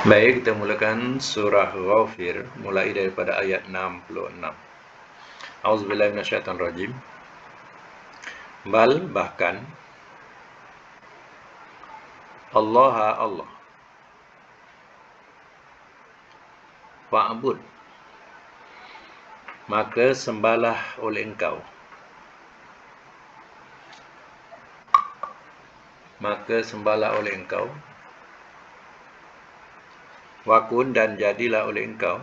Baik, kita mulakan surah Ghafir mulai daripada ayat 66. Auzubillahi minasyaitonirrajim. Bahkan Allah fa'bud, maka sembahlah oleh engkau. Wakun, dan jadilah oleh engkau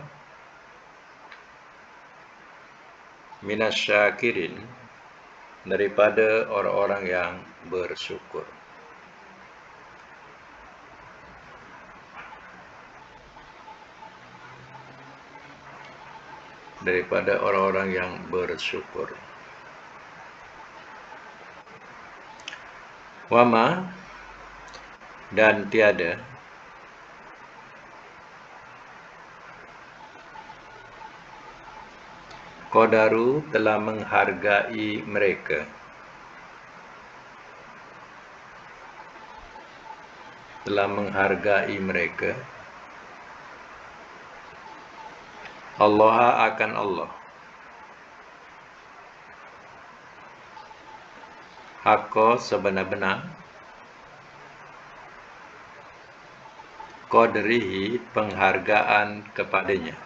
minasyakirin, daripada orang-orang yang bersyukur. Wama, dan tiada Qadaru, telah menghargai mereka Allah akan Allah haqqa, sebenar-benar qadrihi, penghargaan kepadanya.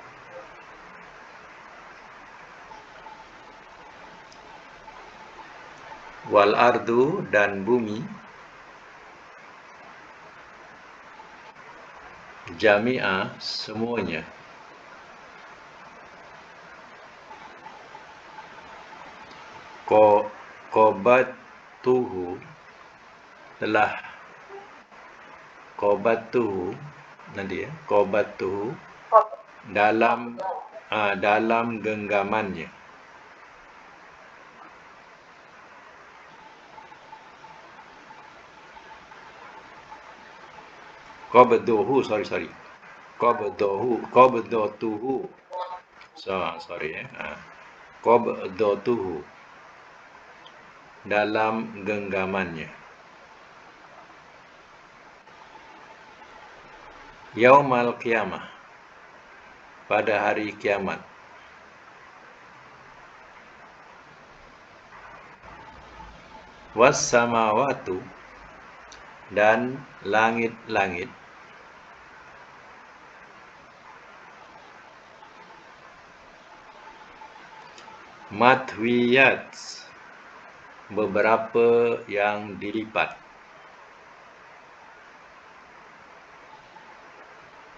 Wal ardu, dan bumi jami'a, semuanya qabatuhu, dalam genggamannya. Qabdatuhu, qabdatuhu, dalam genggamannya. Yaumal qiyamah, pada hari kiamat. Was samawatu, dan langit-langit. Matwiyat, beberapa yang dilipat.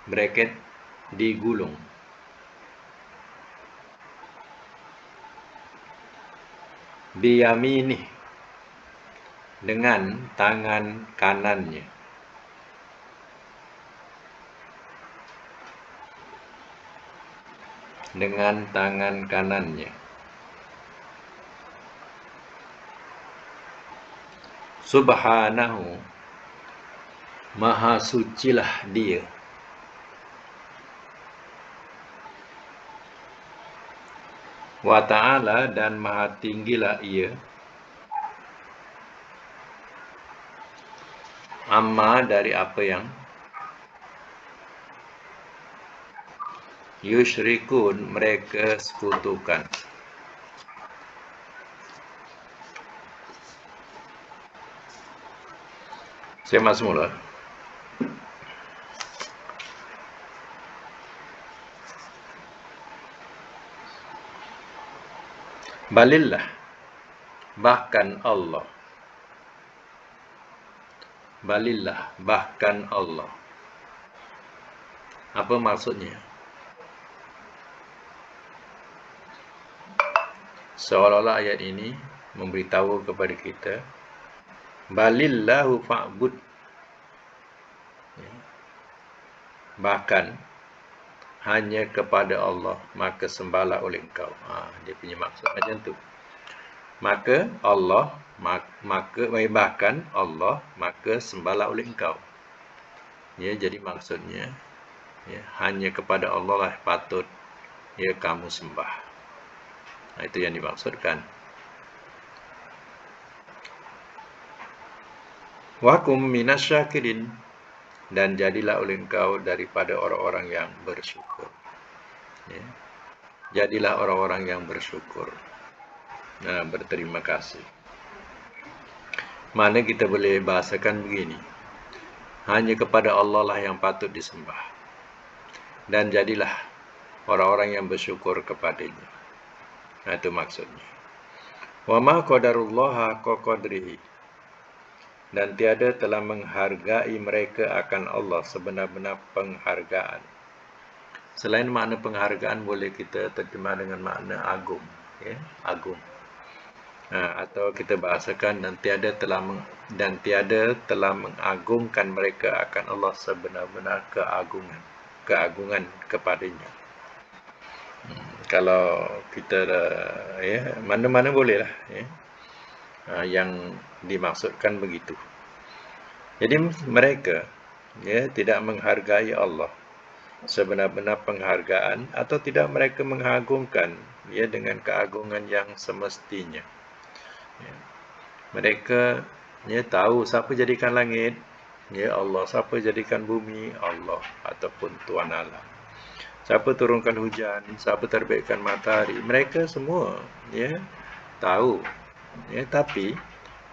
Bracket, digulung. Biyaminih, dengan tangan kanannya. Subhanahu, maha sucilah dia. Wa ta'ala, dan maha tinggilah ia. Amma, dari apa yang yusyrikun, mereka sekutukan. Semak semula. Balillah, bahkan Allah. Apa maksudnya? Seolah-olah ayat ini memberitahu kepada kita, balillahu fa'bud, bahkan hanya kepada Allah maka sembahlah oleh engkau. Dia punya maksud macam tu. Bahkan Allah, maka sembahlah oleh engkau. Jadi maksudnya, hanya kepada Allah lah patut kamu sembah. Itu yang dimaksudkan. Wakum minasyakirin, dan jadilah oleh engkau daripada orang-orang yang bersyukur. Ya. Jadilah orang-orang yang bersyukur. Nah, berterima kasih. Mana kita boleh bahasakan begini. Hanya kepada Allah lah yang patut disembah. Dan jadilah orang-orang yang bersyukur kepadanya. Nah, itu maksudnya. Wa ma qadarullaha haqqa qadrihi. Dan tiada telah menghargai mereka akan Allah sebenar-benar penghargaan. Selain makna penghargaan, boleh kita terjemah dengan makna agung. Ya, agung. Atau kita bahasakan dan tiada telah mengagungkan mereka akan Allah sebenar-benar keagungan kepadanya. Kalau kita ya, mana-mana bolehlah ya. Yang dimaksudkan begitu. Jadi mereka ya tidak menghargai Allah sebenar-benar penghargaan, atau tidak mereka mengagungkan ya dengan keagungan yang semestinya. Ya. Mereka ya tahu siapa jadikan langit, ya Allah. Siapa jadikan bumi, Allah ataupun Tuhan alam. Siapa turunkan hujan, siapa terbitkan matahari, mereka semua ya tahu. Ya, tapi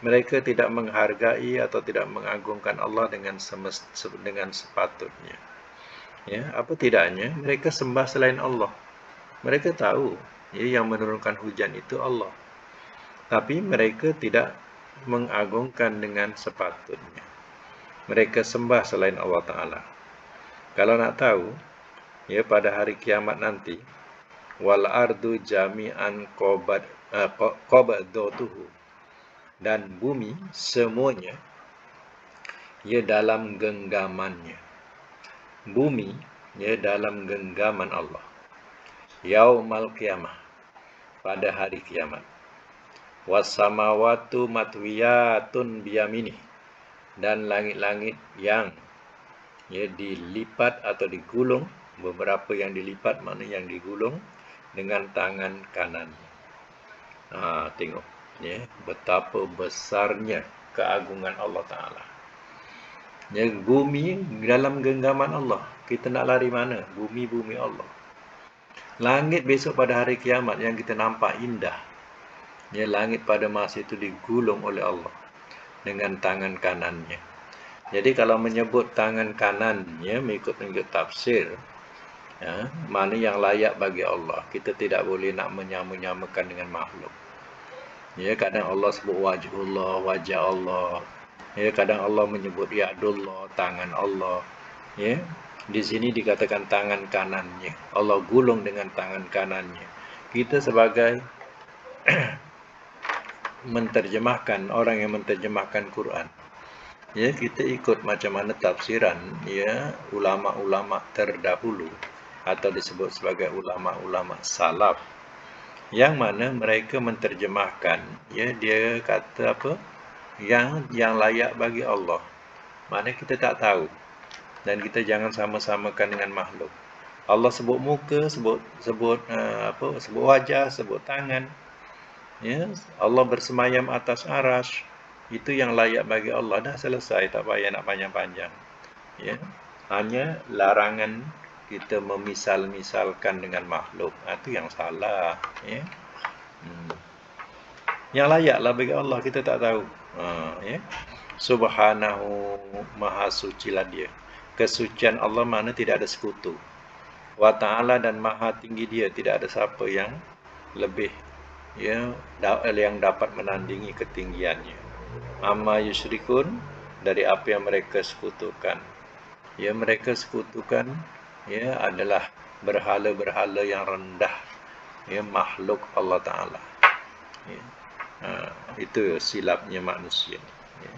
mereka tidak menghargai atau tidak mengagungkan Allah dengan sepatutnya. Ya, apa tidaknya mereka sembah selain Allah. Mereka tahu ya, yang menurunkan hujan itu Allah. Tapi mereka tidak mengagungkan dengan sepatutnya. Mereka sembah selain Allah Ta'ala. Kalau nak tahu, ya pada hari kiamat nanti, wal ardu jami'an qabdatuhu, dan bumi semuanya ya dalam genggamannya. Bumi ya dalam genggaman Allah. Yaumal qiyamah, pada hari kiamat. Wassamawatu matwiyatun biyaminih, dan langit-langit yang ya dilipat atau digulung, beberapa yang dilipat mana yang digulung dengan tangan kanan. Tengok ya betapa besarnya keagungan Allah Ta'ala. Ya, bumi dalam genggaman Allah. Kita nak lari mana? Bumi Allah. Langit besok pada hari kiamat yang kita nampak indah. Ya, langit pada masa itu digulung oleh Allah dengan tangan kanannya. Jadi kalau menyebut tangan kanannya mengikut tafsir, ya, mana yang layak bagi Allah. Kita tidak boleh nak menyamakan dengan makhluk. Ya, kadang Allah sebut wajhullah, wajah Allah. Ya, kadang Allah menyebut yadullah, tangan Allah. Ya, di sini dikatakan tangan kanannya. Allah gulung dengan tangan kanannya. Kita sebagai menterjemahkan, orang yang menterjemahkan Quran, ya kita ikut macam mana tafsiran ya ulama-ulama terdahulu atau disebut sebagai ulama-ulama salaf, yang mana mereka menterjemahkan ya dia kata apa yang layak bagi Allah. Mana kita tak tahu, dan kita jangan sama-samakan dengan makhluk. Allah sebut muka, sebut wajah, sebut tangan. Ya, Allah bersemayam atas arasy, itu yang layak bagi Allah. Dah selesai, tak payah nak panjang-panjang. Ya, hanya larangan kita memisal-misalkan dengan makhluk. Itu yang salah. Ya. Yang layaklah bagi Allah kita tak tahu. Ya. Subhanahu, maha sucilah dia. Kesucian Allah mana tidak ada sekutu. Wa ta'ala, dan maha tinggi dia, tidak ada siapa yang lebih ya yang dapat menandingi ketinggiannya. Amma yusyrikun, dari apa yang mereka sekutukan. Ya, mereka sekutukan ya adalah berhala-berhala yang rendah, ya makhluk Allah Ta'ala. Ya. Itu silapnya manusia. Ya.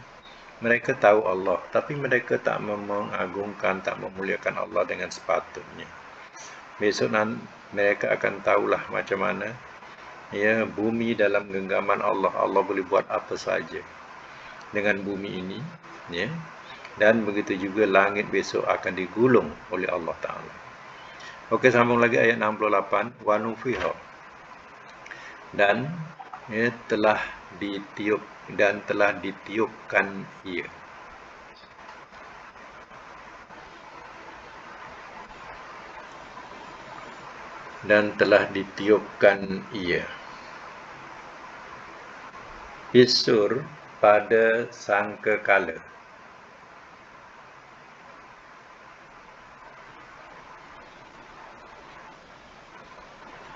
Mereka tahu Allah, tapi mereka tak mengagungkan, tak memuliakan Allah dengan sepatutnya. Besok mereka akan tahulah macam mana ya bumi dalam genggaman Allah. Allah boleh buat apa saja dengan bumi ini, ya. Dan begitu juga langit besok akan digulung oleh Allah Ta'ala. Okey, sambung lagi ayat 68. Wa nufiha, dan ya telah ditiupkan ia. dan telah ditiupkan ia. Bisur pada sangkakala.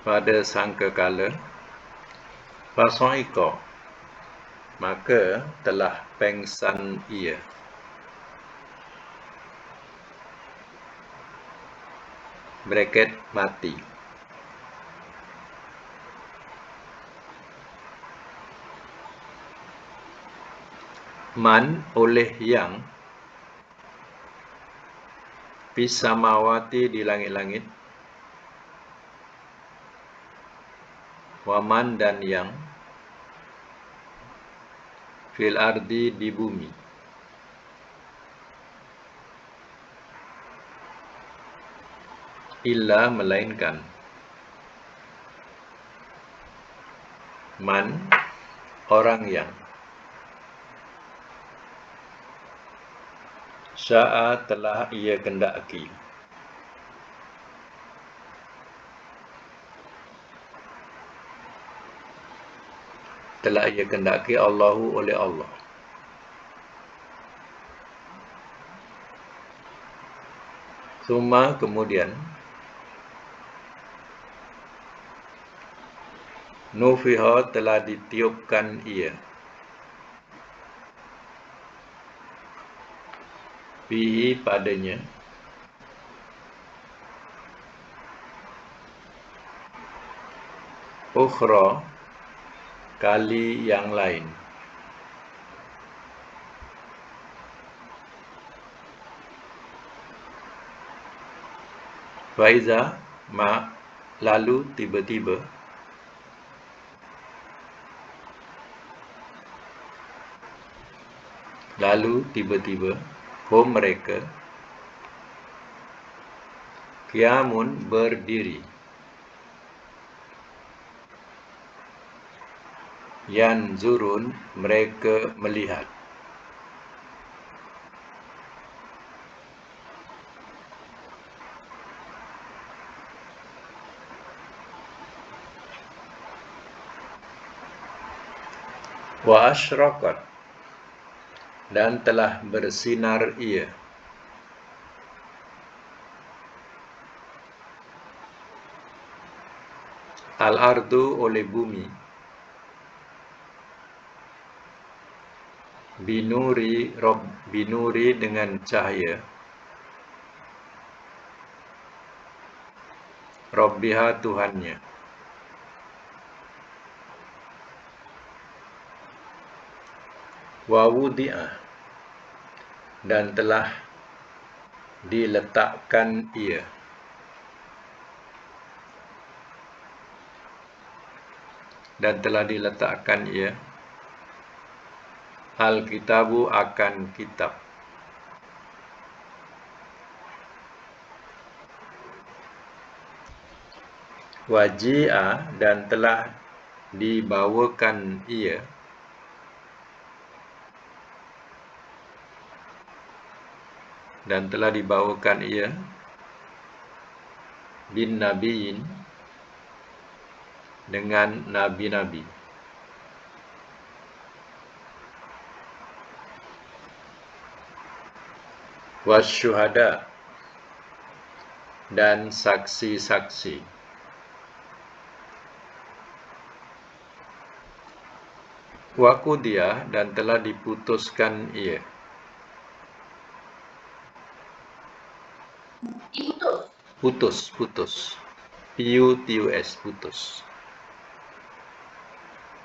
Pada sangkakala, fasaika, maka telah pengsan ia. Bracket mati. Man oleh yang pisamawati di langit-langit, waman dan yang fil ardi di bumi, illa melainkan man orang yang sya'a telah ia kendaki, Allahu oleh Allah. Summa kemudian nufiha telah ditiupkan ia, fihi padanya, ukhra kali yang lain. Faiza ma lalu tiba-tiba hum mereka qiyamun berdiri, yanzurun mereka melihat, wa asyraqat dan telah bersinar ia, al-ardu oleh bumi, binuri dengan cahaya, Rabbiha Tuhannya, wa wudi'ah dan telah diletakkan ia, al-kitabu akan kitab, waji'a dan telah dibawakan ia, bin nabiin dengan nabi-nabi, wasyuhada dan saksi-saksi, waqudiya dan telah diputuskan ia, putus, putus,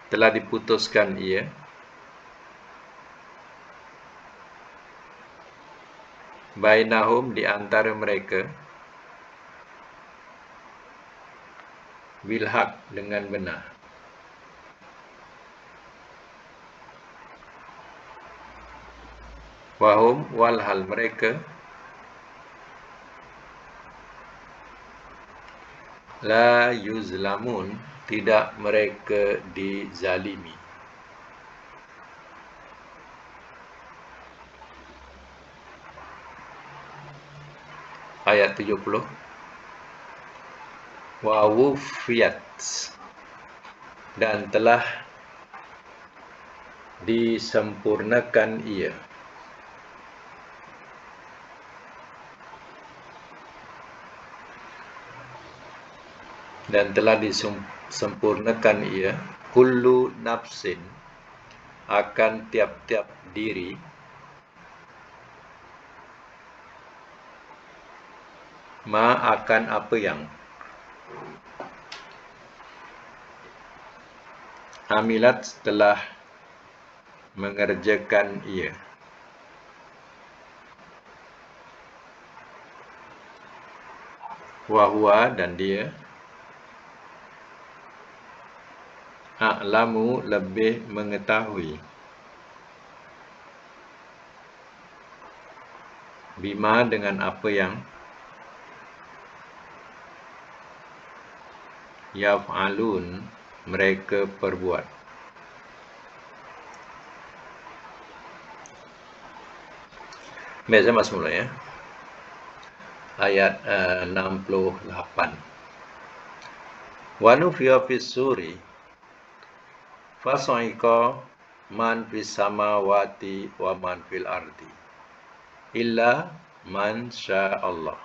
telah diputuskan ia, bainahum di antara mereka, bilhaq dengan benar, wahum walhal mereka, la yuzlamun tidak mereka dizalimi. Ayat 70. wa wufiyat, dan telah disempurnakan ia. Dan telah disempurnakan ia kullu nafsin, akan tiap-tiap diri, ma akan apa yang amilat telah mengerjakan ia. Wahwa, dan dia, a'lamu, lebih mengetahui, bima, dengan apa yang, yaf'alun, mereka perbuat. Baik, saya masuk mula ya. Ayat 68. Wa nufiya fis suri fasa'iqa man fis samawati wa man fil ardi illa man sya'allah.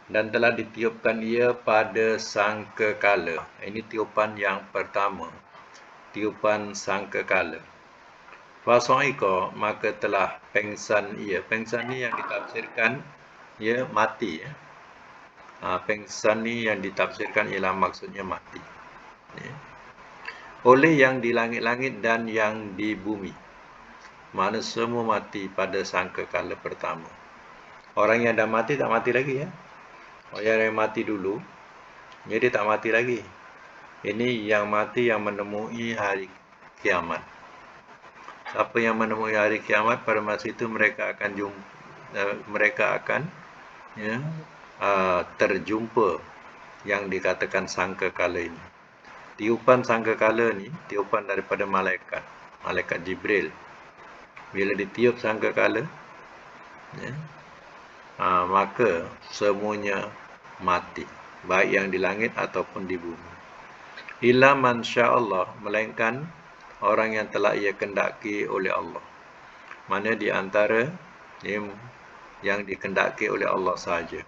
Dan telah ditiupkan ia pada sangkakala. Ini tiupan yang pertama, tiupan sangkakala. Fasa'iqa, maka telah pengsan ia. Pengsan ni yang ditafsirkan ia mati ya. Pengsan ni yang ditafsirkan ialah maksudnya mati ya. Oleh yang di langit-langit dan yang di bumi. Mana semua mati pada sangkakala pertama. Orang yang dah mati tak mati lagi ya. Orang yang mati dulu, dia tak mati lagi. Ini yang mati yang menemui hari kiamat. Siapa yang menemui hari kiamat, pada masa itu mereka akan terjumpa yang dikatakan sangkakala ini. Tiupan sangkakala ni, tiupan daripada malaikat Jibril. Bila ditiup sangkakala, maka semuanya mati, baik yang di langit ataupun di bumi. Illa man sya'allah, melainkan orang yang telah ia kendaki oleh Allah. Mana di antara yang dikendaki oleh Allah sahaja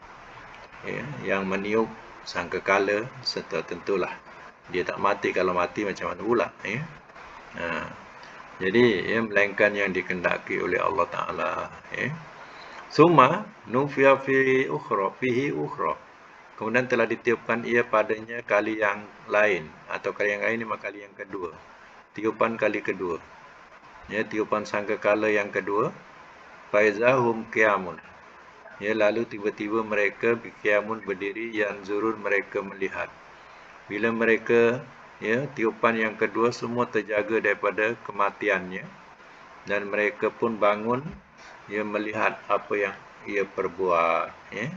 ya, yang meniup sangkakala, serta tentulah dia tak mati. Kalau mati macam mana pula ya? Jadi melainkan yang dikendaki oleh Allah Ta'ala ya. Summa nufiya fihi ukhra, kemudian telah ditiupkan ia padanya kali yang lain, atau kali yang lain ini kali yang kedua, tiupan kali kedua ya, tiupan sangkakala yang kedua. Faizahum qiyamun ya, lalu tiba-tiba mereka qiyamun, berdiri, yanzurun, mereka melihat. Bila mereka tiupan yang kedua, semua terjaga daripada kematiannya, dan mereka pun bangun melihat apa yang ia perbuat ya.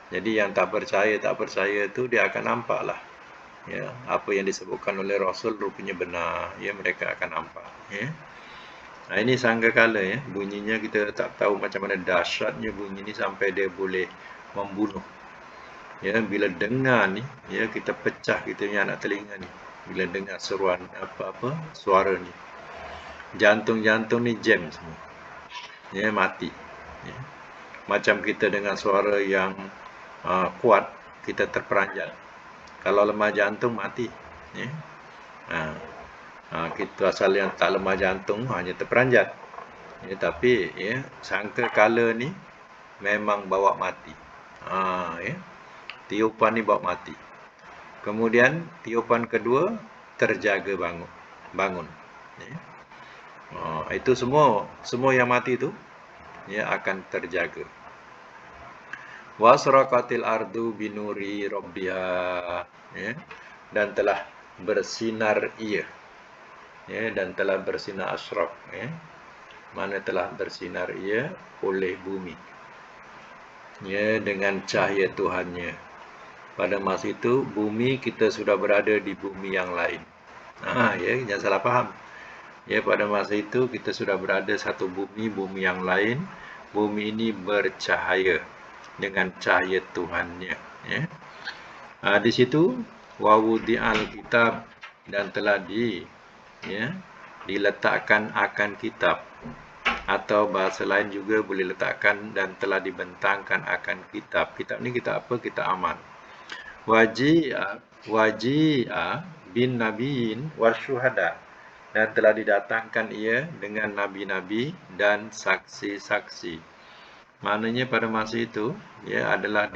Jadi yang tak percaya tu dia akan nampaklah ya, apa yang disebutkan oleh Rasul rupanya benar ya, mereka akan nampak ya. Ini sangkakala ya, bunyinya kita tak tahu macam mana dahsyatnya bunyi ni sampai dia boleh membunuh ya. Bila dengar ni ya, kita pecah kita punya anak telinga ni bila dengar seruan suara ni. Jantung-jantung ni jam semua ya, mati ya. Macam kita dengar suara yang kuat, kita terperanjat. Kalau lemah jantung mati ya. Kita asal yang tak lemah jantung hanya terperanjat ya, tapi ya, sangkakala ni memang bawa mati ya. Tiupan ni bawa mati. Kemudian tiupan kedua, terjaga bangun ya. Itu semua yang mati tu ya akan terjaga. Wasraqatil ardu binuri rabbiha ya, dan telah bersinar ia ya, dan telah bersinar asyraq ya, mana telah bersinar ia oleh bumi ya, dengan cahaya Tuhannya. Pada masa itu bumi, kita sudah berada di bumi yang lain ya, jangan salah faham ya. Pada masa itu kita sudah berada satu bumi yang lain. Bumi ini bercahaya dengan cahaya Tuhannya ya. Di situ wawudi'al kitab, dan telah ya, diletakkan akan kitab, atau bahasa lain juga boleh letakkan dan telah dibentangkan akan kitab. Kitab ni kitab apa? Kitab amal. Waji'a bin nabiin wasyuhada, dan telah didatangkan ia dengan nabi-nabi dan saksi-saksi. Maknanya pada masa itu ya adalah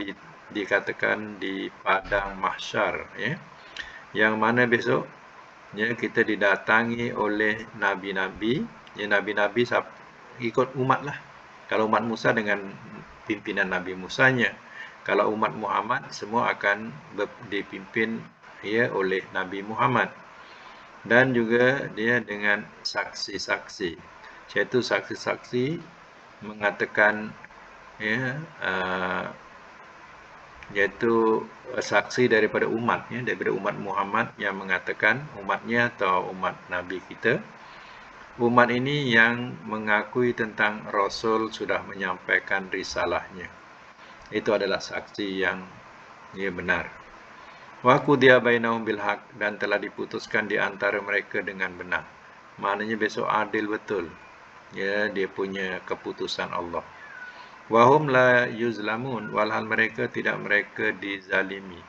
dikatakan di padang mahsyar, ya, yang mana besok ya kita didatangi oleh nabi-nabi. Ya, nabi-nabi ikut umat lah. Kalau umat Musa dengan pimpinan Nabi Musanya, kalau umat Muhammad semua akan dipimpin ya oleh Nabi Muhammad. Dan juga dia dengan saksi-saksi, iaitu saksi-saksi mengatakan ya, iaitu saksi daripada umat, ya, daripada umat Muhammad yang mengatakan, umatnya atau umat Nabi kita, umat ini yang mengakui tentang Rasul sudah menyampaikan risalahnya. Itu adalah saksi yang ya, benar. Wa qudiya bainahum bil haq, dan telah diputuskan di antara mereka dengan benar. Maknanya besok adil betul. Ya, dia punya keputusan Allah. Wahum la yuzlamun, walhal mereka mereka dizalimi.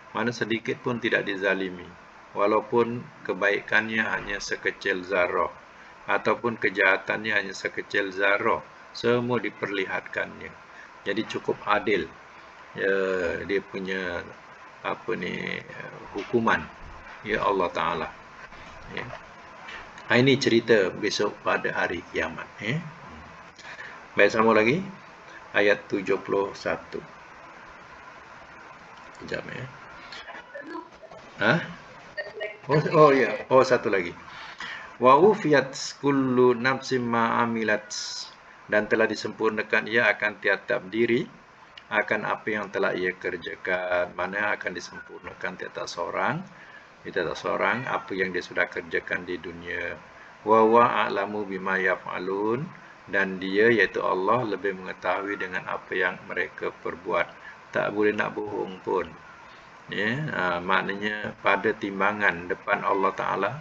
Mana sedikit pun tidak dizalimi, walaupun kebaikannya hanya sekecil zarah ataupun kejahatannya hanya sekecil zarah, semua diperlihatkannya. Jadi cukup adil ya, dia punya hukuman ya Allah Taala, ya. Ini cerita besok pada hari kiamat, ya. Baik, sambung lagi ayat 71. Sekejap, ya. Ya. Satu lagi. Wa ufiyat kullu nafsim ma amilat, dan telah disempurnakan ia akan tiap-tiap diri akan apa yang telah ia kerjakan. Mana akan disempurnakan tiap-tiap seorang apa yang dia sudah kerjakan di dunia. Wa a'lamu bima yaf'alun, dan dia iaitu Allah lebih mengetahui dengan apa yang mereka perbuat. Tak boleh nak bohong pun. Ya, maknanya pada timbangan depan Allah Taala,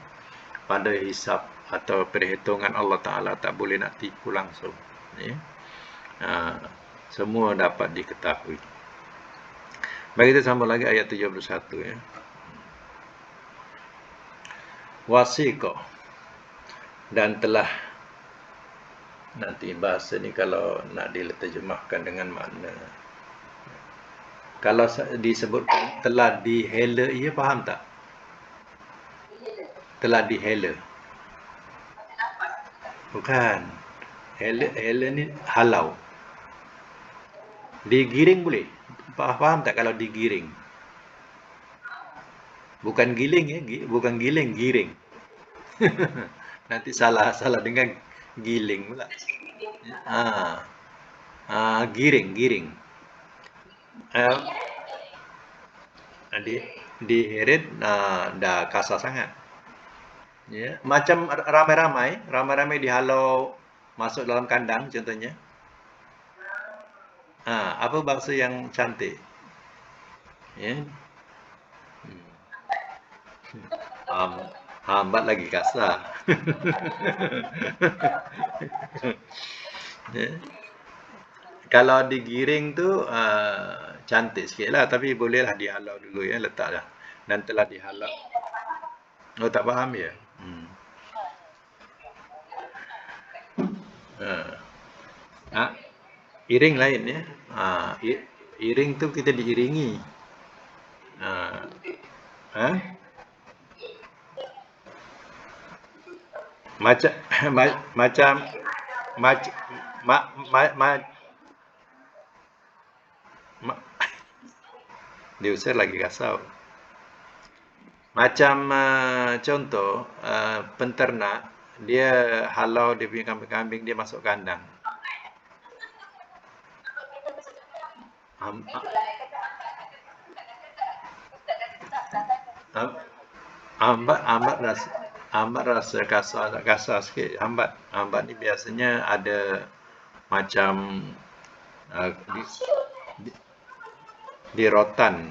pada hisab atau perhitungan Allah Taala, tak boleh nak tipu langsung. Ya. Semua dapat diketahui. Baik, kita sambung lagi ayat 71, ya. Wasiqa, dan telah, nanti bahasa ni kalau nak diterjemahkan dengan makna, kalau disebutkan telah dihela, ia faham tak? Telah dihela. Bukan. Hela ni halau. Digiring boleh. Faham tak kalau digiring? Bukan giling, ya, bukan giling, giring. Nanti salah dengan giling pula. Giring. Diheret dah kasar sangat. Ya, macam ramai-ramai dihalau masuk dalam kandang contohnya. Apa bahasa yang cantik? Ya. Hambat lagi kasar. Ya. Kalau digiring tu cantik sikit lah, tapi bolehlah dihalau dulu, ya, letaklah. Dan telah dihalau. Oh, tak faham ya? Iring lain, ya. Iring tu kita diiringi. Diusir lagi kasar. Macam contoh penternak, dia halau dia punya kambing-kambing dia masuk kandang. Hambat rasa kasar sikit. Hambat ni biasanya ada macam di rotan.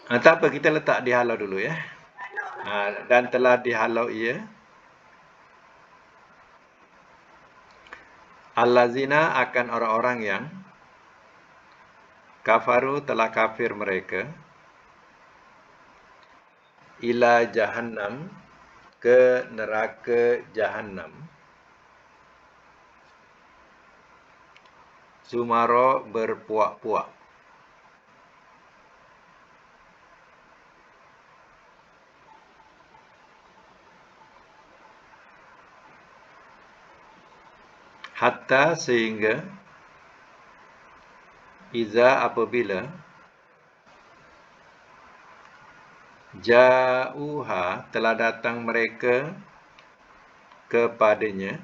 Tak apa, kita letak dihalau dulu ya. Dan telah dihalau ia. Allazina akan orang-orang yang kafaru telah kafir mereka. Ila jahannam, ke neraka jahannam. Zumaro berpuak-puak. Hatta sehingga iza apabila ja'uha telah datang mereka kepadanya,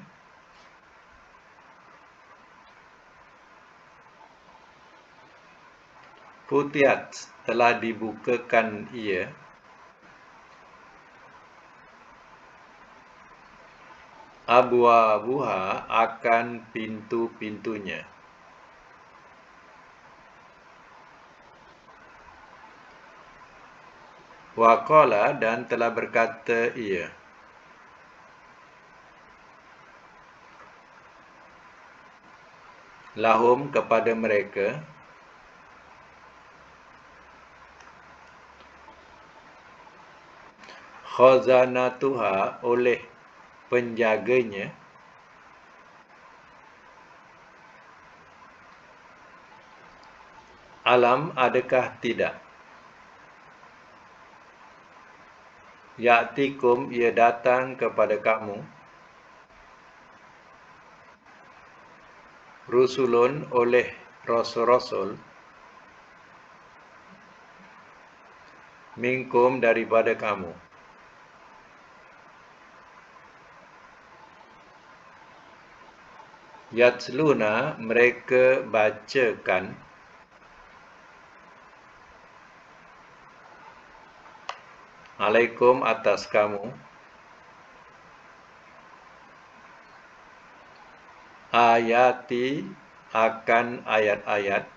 futihat telah dibukakan ia, abwabuha akan pintu-pintunya. Waqala dan telah berkata ia, lahum kepada mereka, khazanatuha oleh penjaganya, alam adakah tidak, ya'tikum ia datang kepada kamu, rusulun oleh rasul-rasul, minkum daripada kamu, yatsluna mereka bacakan, alaikum atas kamu, ayati akan ayat-ayat,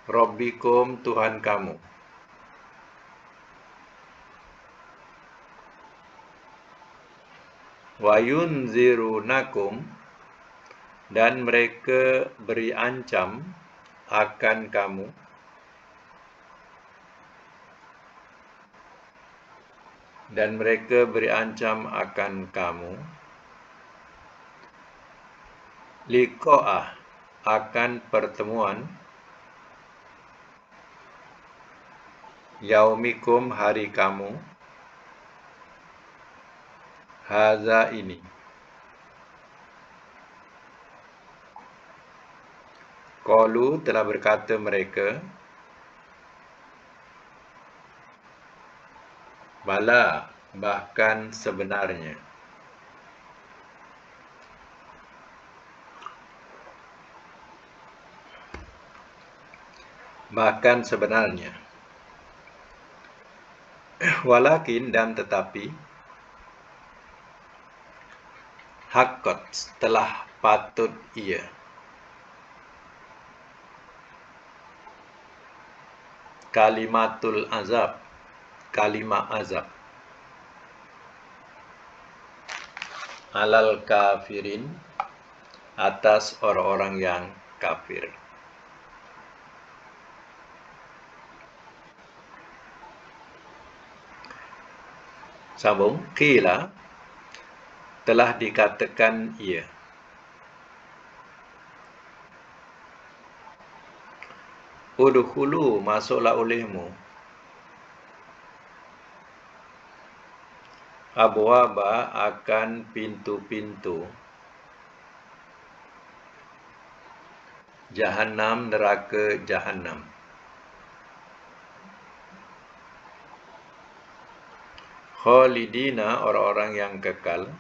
Rabbikum Tuhan kamu, wa yunzirunakum dan mereka beri ancam akan kamu, dan mereka beri ancam akan kamu, liqa'ah akan pertemuan, yaumikum hari kamu, haza ini. Qalu telah berkata mereka, bala bahkan sebenarnya. Bahkan sebenarnya. Walakin dan tetapi, haqqat telah patut ia, kalimatul azab, kalimah azab, alal kafirin atas orang-orang yang kafir. Sambung, qila telah dikatakan ia, udkhulu masuklah olehmu, abwaba akan pintu-pintu, jahannam neraka jahannam, khalidina orang-orang yang kekal,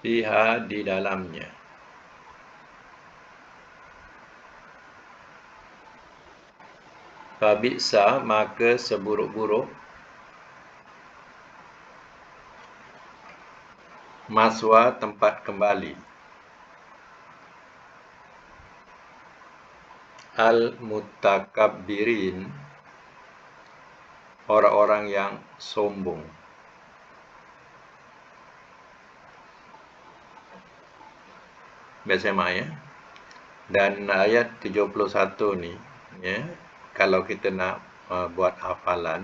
fiha di dalamnya. Fabisa maka seburuk-buruk, maswa tempat kembali, al-mutakabbirin, orang-orang yang sombong. Biasa mak ya. Dan ayat 71 ni ya, kalau kita nak buat hafalan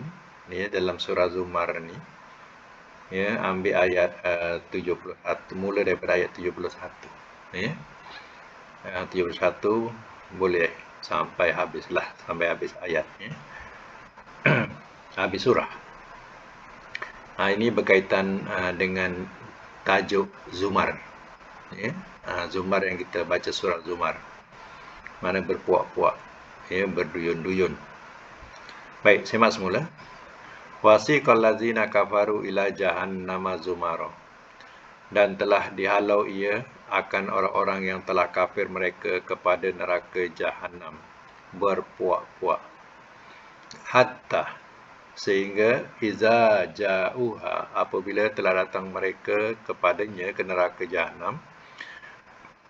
ya dalam surah Zumar ni ya, ambil ayat 71, mula daripada ayat 71 ya. 71 boleh sampai habislah, sampai habis ayat ya. Habis surah. Ini berkaitan dengan tajuk Zumar ya. Zumar yang kita baca surah Zumar, mana berpuak-puak ya, berduyun-duyun. Baik, simak semula. Wasiqal ladzina kafaru ila jahannama zumara, dan telah dihalau ia akan orang-orang yang telah kafir mereka kepada neraka jahanam berpuak-puak, hatta, sehingga iza ja'uha, apabila telah datang mereka kepadanya, ke neraka jahanam,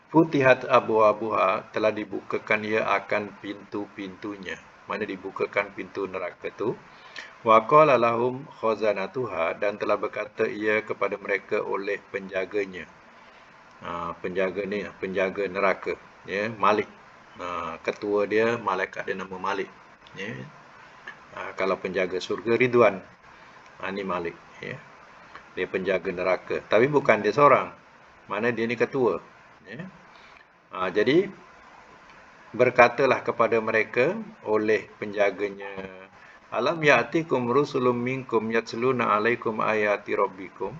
futihat abwabuha, telah dibukakan ia akan pintu-pintunya. Mana dibukakan pintu neraka tu. Wa qala lahum khazanatuha, dan telah berkata ia kepada mereka oleh penjaganya. Penjaga ni, penjaga neraka ya, Malik. Ketua dia, malaikat dia nama Malik ya. Kalau penjaga surga Ridwan, ni Malik ya. Dia penjaga neraka, tapi bukan dia seorang, mana dia ni ketua ya. Jadi berkatalah kepada mereka oleh penjaganya, alam ya'tikum rusulun minkum yatsluna alaikum ayati rabbikum,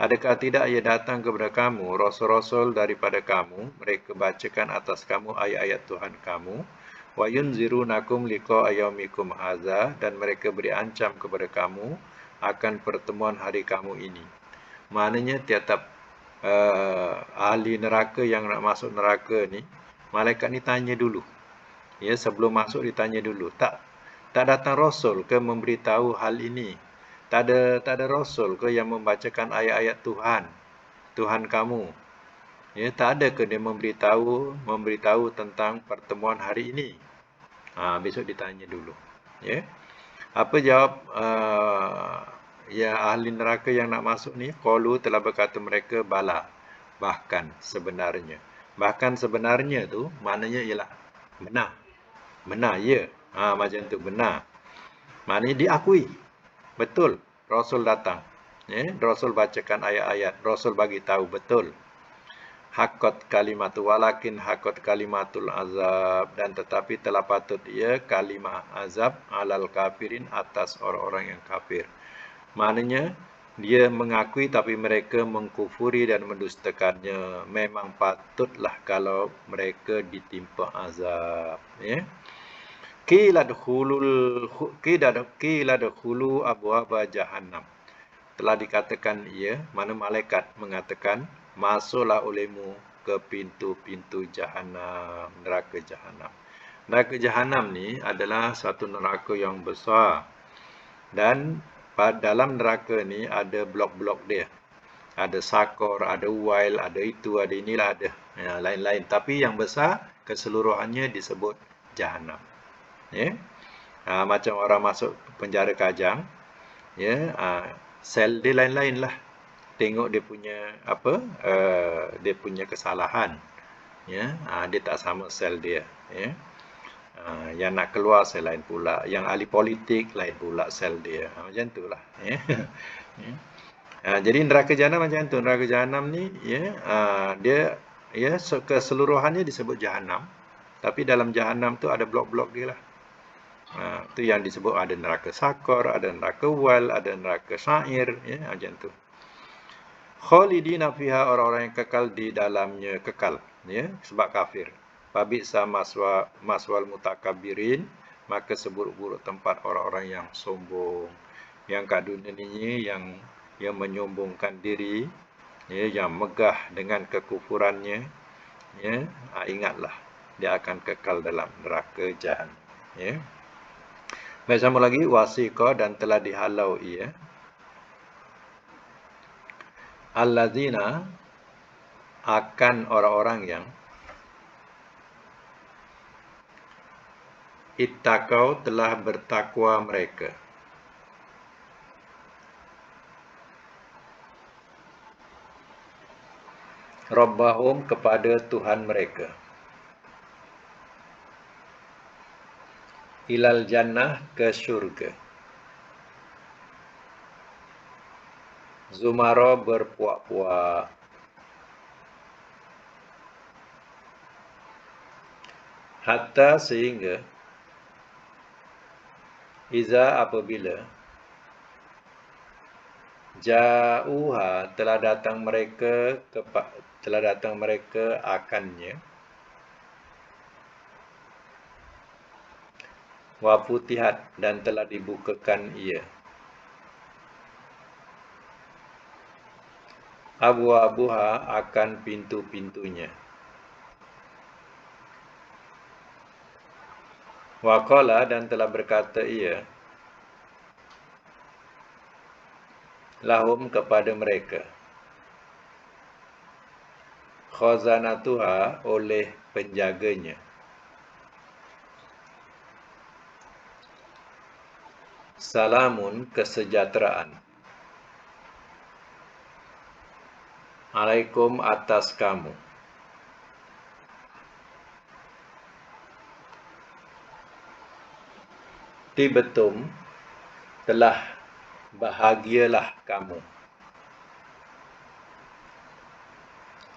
adakah tidak ia datang kepada kamu rasul-rasul daripada kamu, mereka bacakan atas kamu ayat-ayat Tuhan kamu, wa yunzirunakum liqa yaumikum hadza, dan mereka beri ancam kepada kamu akan pertemuan hari kamu ini. Maknanya tiap-tiap ahli neraka yang nak masuk neraka ni, malaikat ni tanya dulu ya, sebelum masuk ditanya dulu, tak datang rasul ke memberitahu hal ini? Tak ada rasul ke yang membacakan ayat-ayat Tuhan kamu ya? Tak ada ke dia memberitahu tentang pertemuan hari ini? Besok ditanya dulu ya. Apa jawab ya ahli neraka yang nak masuk ni? Qalu, telah berkata mereka, bala, bahkan sebenarnya. Bahkan sebenarnya tu maknanya ialah benar ya. Macam tu, benar. Maknanya diakui betul rasul datang ya, rasul bacakan ayat-ayat, rasul bagi tahu betul. Haqqat kalimatu, walakin haqqat kalimatul azab, dan tetapi telah patut ia kalimah azab alal kafirin, atas orang-orang yang kafir. Maknanya dia mengakui tapi mereka mengkufuri dan mendustakannya. Memang patutlah kalau mereka ditimpa azab ya. Qila dkhulu abwaaba jahannam, telah dikatakan ia, mana malaikat mengatakan, masuklah olehmu ke pintu-pintu jahanam, neraka jahanam. Neraka jahanam ni adalah satu neraka yang besar, dan dalam neraka ni ada blok-blok dia. Ada sakor, ada wail, ada itu, ada inilah, ada lain-lain. Tapi yang besar keseluruhannya disebut jahanam ya. Macam orang masuk penjara Kajang ya, sel dia lain-lain lah. Tengok dia punya dia punya kesalahan ya. Dia tak sama sel dia ya. Yang nak keluar sel lain pula, yang ahli politik lain pula sel dia. Macam tu lah ya. Jadi neraka jahanam macam tu. Neraka jahanam ni ya, dia ya keseluruhannya disebut jahanam, tapi dalam jahanam tu ada blok-blok dia lah. Itu yang disebut ada neraka sakor, ada neraka wal, ada neraka sa'ir ya, macam tu. Khalidina fiha, orang-orang yang kekal di dalamnya, kekal ya, sebab kafir. Fabisa maswal mutakabbirin, maka seburuk-buruk tempat orang-orang yang sombong, yang kat dunia ni yang menyombongkan diri ya, yang megah dengan kekufurannya ya. Ingatlah dia akan kekal dalam neraka jahanam ya. Baik, sama lagi, wasiqa, dan telah dihalau ia allazina, akan orang-orang yang ittaqau telah bertakwa mereka. Rabbahum kepada Tuhan mereka. Ilal jannah ke syurga. Zumara berpuak-puak. Hatta sehingga iza apabila ja'uha telah datang mereka akannya, wa futihat dan telah dibukakan ia, abwabuha akan pintu-pintunya. Wa qala dan telah berkata ia, lahum kepada mereka, khazanatuha oleh penjaganya, salamun kesejahteraan, alaikum atas kamu. Tibetum telah bahagialah kamu.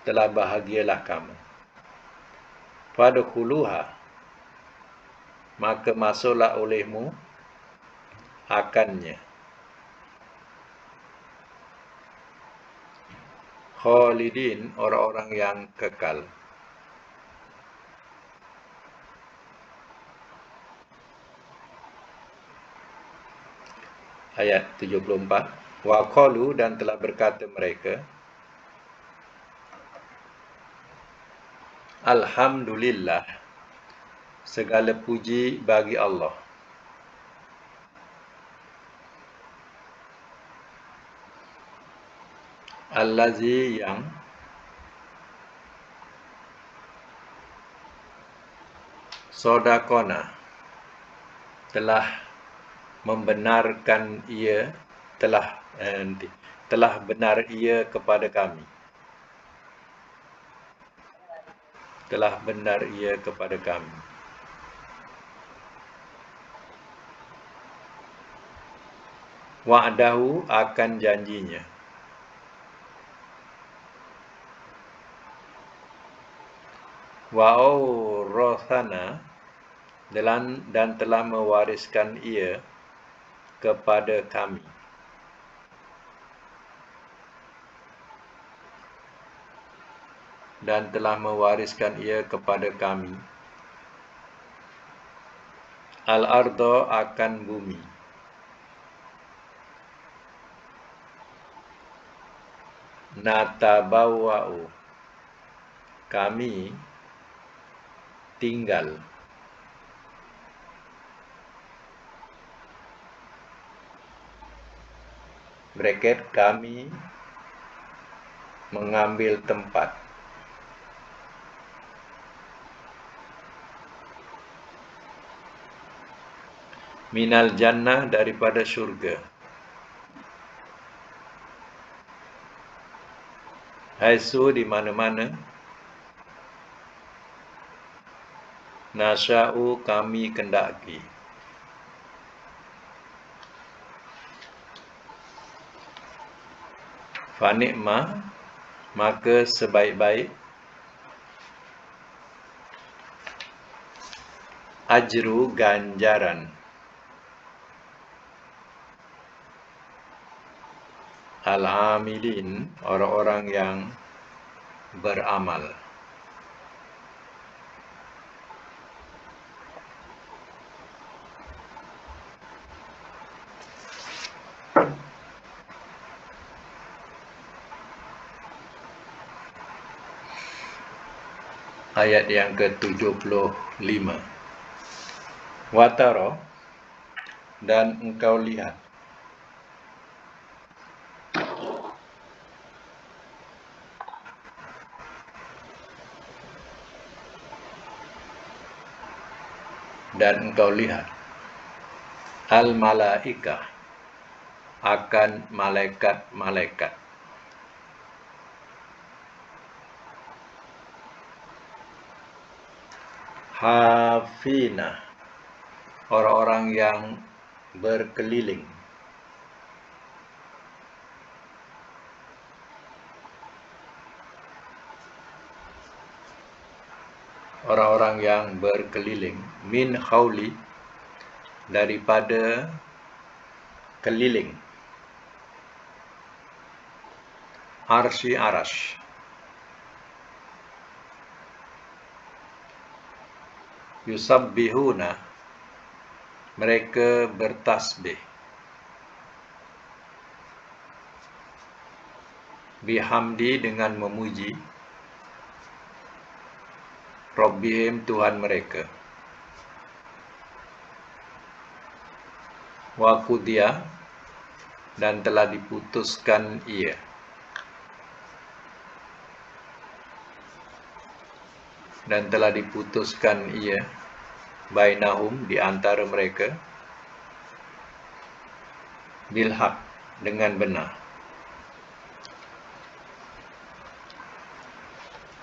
Telah bahagialah kamu. Fadkhuluha maka masuklah olehmu akannya. Khalidin orang-orang yang kekal. Ayat 74. Wa qalu dan telah berkata mereka, alhamdulillah segala puji bagi Allah. Allazi yang sodakona telah membenarkan ia, telah benar ia kepada kami. Telah benar ia kepada kami. Wa'dahu akan janjinya. Wa'awrathana dan telah mewariskan ia kepada kami. Dan telah mewariskan ia kepada kami. Al-ardo akan bumi. Natabawwa'u kami tinggal. Bracket kami mengambil tempat. Minal jannah daripada syurga. Haisu di mana-mana. Nasya'u kami kendaki. Fanikmah maka sebaik-baik ajru ganjaran al-amilin orang-orang yang beramal. Ayat yang ke-75. Wataro dan engkau lihat dan engkau lihat al-malaikah akan malaikat-malaikat hafina, orang-orang yang berkeliling, orang-orang yang berkeliling, min hauli, daripada keliling, arsy arash, yusabbihuna, mereka bertasbih, bihamdi, dengan memuji, Rabbihim, Tuhan mereka, wa qudiya, dan telah diputuskan ia, bainahum, di antara mereka, bilhaq, dengan benar,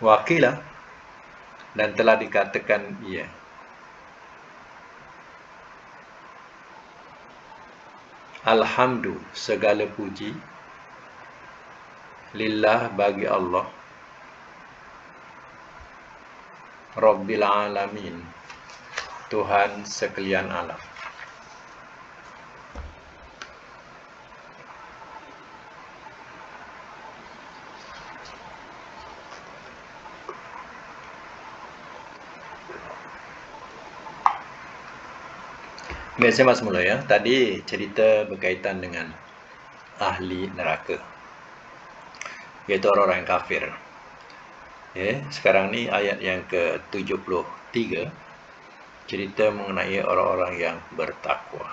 waqila, dan telah dikatakan ia, alhamdu, segala puji, lillah, bagi Allah, Rabbil alamin, Tuhan sekalian alam. Baik, saya masuk mula ya. Tadi cerita berkaitan dengan ahli neraka, iaitu orang-orang yang kafir. Ya, sekarang ni ayat yang ke-73, cerita mengenai orang-orang yang bertakwa.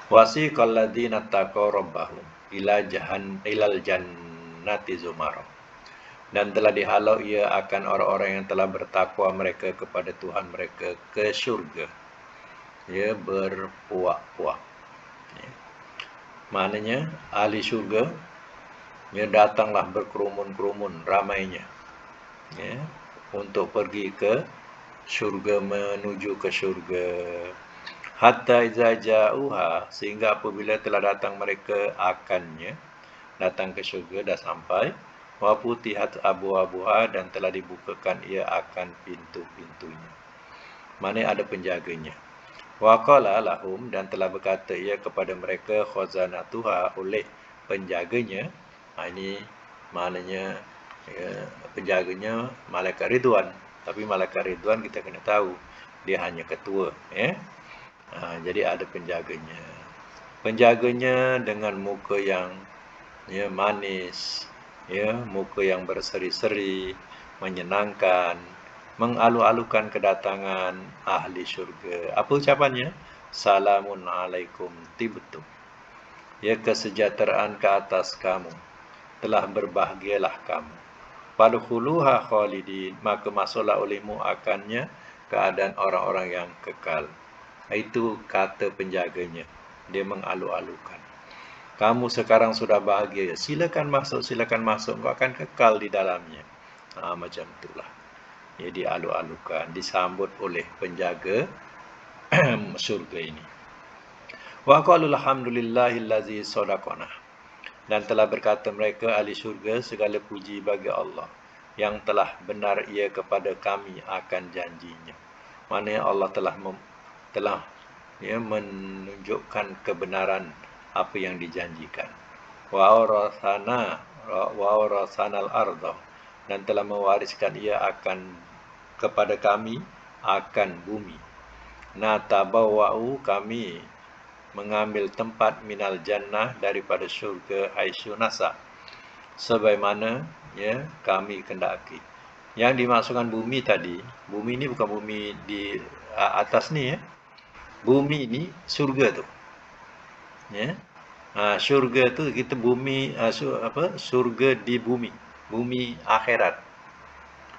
Wasiqal ladzina taqaw rabbahum ilal jannati zumara. Dan telah dihalau ia akan orang-orang yang telah bertakwa mereka kepada Tuhan mereka ke syurga, ya, berpuak-puak. Ya. Maknanya ahli syurga, ya, datanglah berkerumun-kerumun ramainya, ya, untuk pergi ke syurga, menuju ke syurga. Hatta iza ja'uha, sehingga apabila telah datang mereka akannya, datang ke syurga, dah sampai, wa futihat abwabuha, dan telah dibukakan ia akan pintu-pintunya, mana ada penjaganya. Wa qala lahum, dan telah berkata ia kepada mereka, khazanatuha, oleh penjaganya. Ini maknanya, ya, penjaganya malaikat Ridwan. Tapi malaikat Ridwan kita kena tahu dia hanya ketua, ya. Jadi ada penjaganya. Penjaganya dengan muka yang, ya, manis, ya, muka yang berseri-seri, menyenangkan, mengalu-alukan kedatangan ahli syurga. Apa ucapannya? Salamun alaikum tibtum, ya, kesejahteraan ke atas kamu, telah berbahagialah kamu. Fadkhuluha khalidin, maka masuklah olehmu akannya keadaan orang-orang yang kekal. Itu kata penjaganya, dia mengalu-alukan. Kamu sekarang sudah bahagia, silakan masuk, kau akan kekal di dalamnya. Macam itulah. Ya, dialu-alukan, disambut oleh penjaga surga ini. Wa qalu alhamdulillahillazi sadaqana, dan telah berkata mereka ahli syurga, segala puji bagi Allah yang telah benar ia kepada kami akan janjinya. Maknanya Allah telah ya, menunjukkan kebenaran apa yang dijanjikan. Wa awrasanal ardh, dan telah mewariskan ia akan kepada kami akan bumi. Natabawwa'u, kami mengambil tempat minal jannah, daripada syurga, haitsu nasa, sebagaimana, ya, kami kendaki. Yang dimaksudkan bumi tadi, bumi ini bukan bumi di atas ni, ya. Bumi ini surga tu, ya. Syurga tu kita bumi, surga di bumi, bumi akhirat.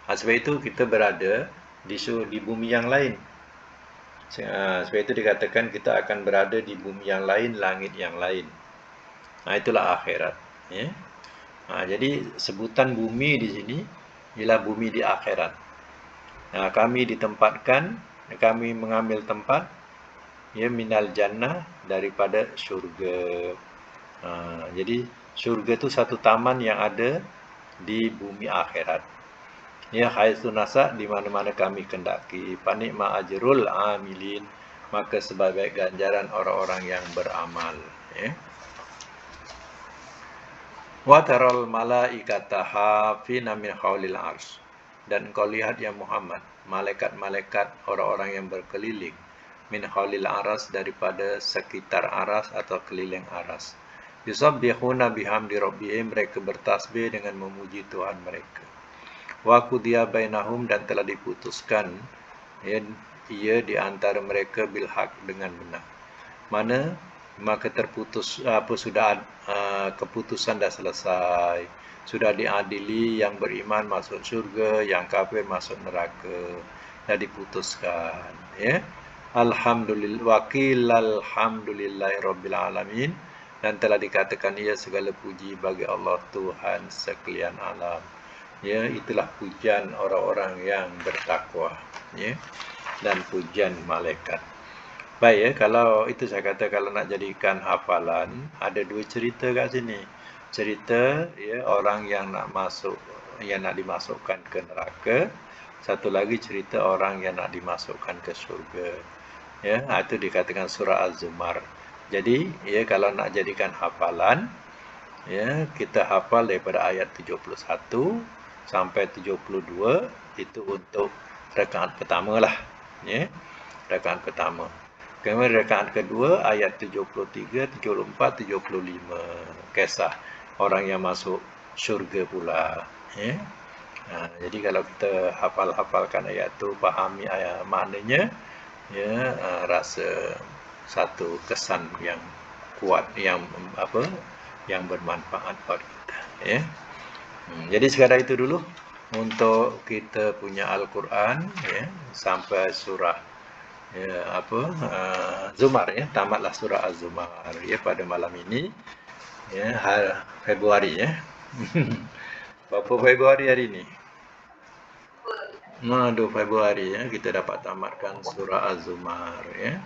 Sebab itu kita berada di bumi yang lain, Sebab itu dikatakan kita akan berada di bumi yang lain, langit yang lain. Itulah akhirat. Ya. Jadi sebutan bumi di sini ialah bumi di akhirat. Kami ditempatkan, kami mengambil tempat ya minal jannah daripada syurga. Jadi syurga itu satu taman yang ada di bumi akhirat. Ya haitsu nasa di mana-mana kami kendaki, panikma ajrul amilin, maka sebagai ganjaran orang-orang yang beramal, ya. Wa taral malaikata hafina min haulil arsy. Dan engkau lihat ya Muhammad, malaikat-malaikat orang-orang yang berkeliling min haulil aras, daripada sekitar aras atau keliling aras. Yusabbihuna bihamdi rabbihim, mereka bertasbih dengan memuji Tuhan mereka. Wa qudiya bainahum, dan telah diputuskan ya, ia di antara mereka bil haq, dengan benar. Mana maka terputus sudah keputusan dah selesai, sudah diadili, yang beriman masuk syurga, yang kafir masuk neraka, dah diputuskan, ya. Alhamdulillah, wakil alhamdulillahi rabbil alamin, dan telah dikatakan ia segala puji bagi Allah Tuhan sekalian alam. Ya, itulah pujian orang-orang yang bertakwa, ya, dan pujian malaikat. Baik ya, kalau itu saya kata kalau nak jadikan hafalan, ada dua cerita kat sini. Cerita ya orang yang nak dimasukkan ke neraka. Satu lagi cerita orang yang nak dimasukkan ke syurga. Ya, itu dikatakan surah Az-Zumar. Jadi, ya kalau nak jadikan hafalan, ya kita hafal daripada ayat 71 sampai 72, itu untuk rakaat pertama lah, ya. Rakaat pertama. Kemudian rakaat kedua ayat 73, 74, 75, kisah orang yang masuk syurga pula, ya. Jadi kalau kita hafal-hafalkan ayat tu, fahami ayat maknanya, ya, rasa satu kesan yang kuat, yang yang bermanfaat bagi kita, ya. Jadi sekadar itu dulu untuk kita punya Al-Quran, ya, sampai surah ya Zumar, ya, tamatlah surah Az-Zumar ya pada malam ini, ya, Februari, ya. Berapa Februari hari ini? 2 Februari, ya, kita dapat tamatkan surah Az-Zumar, ya.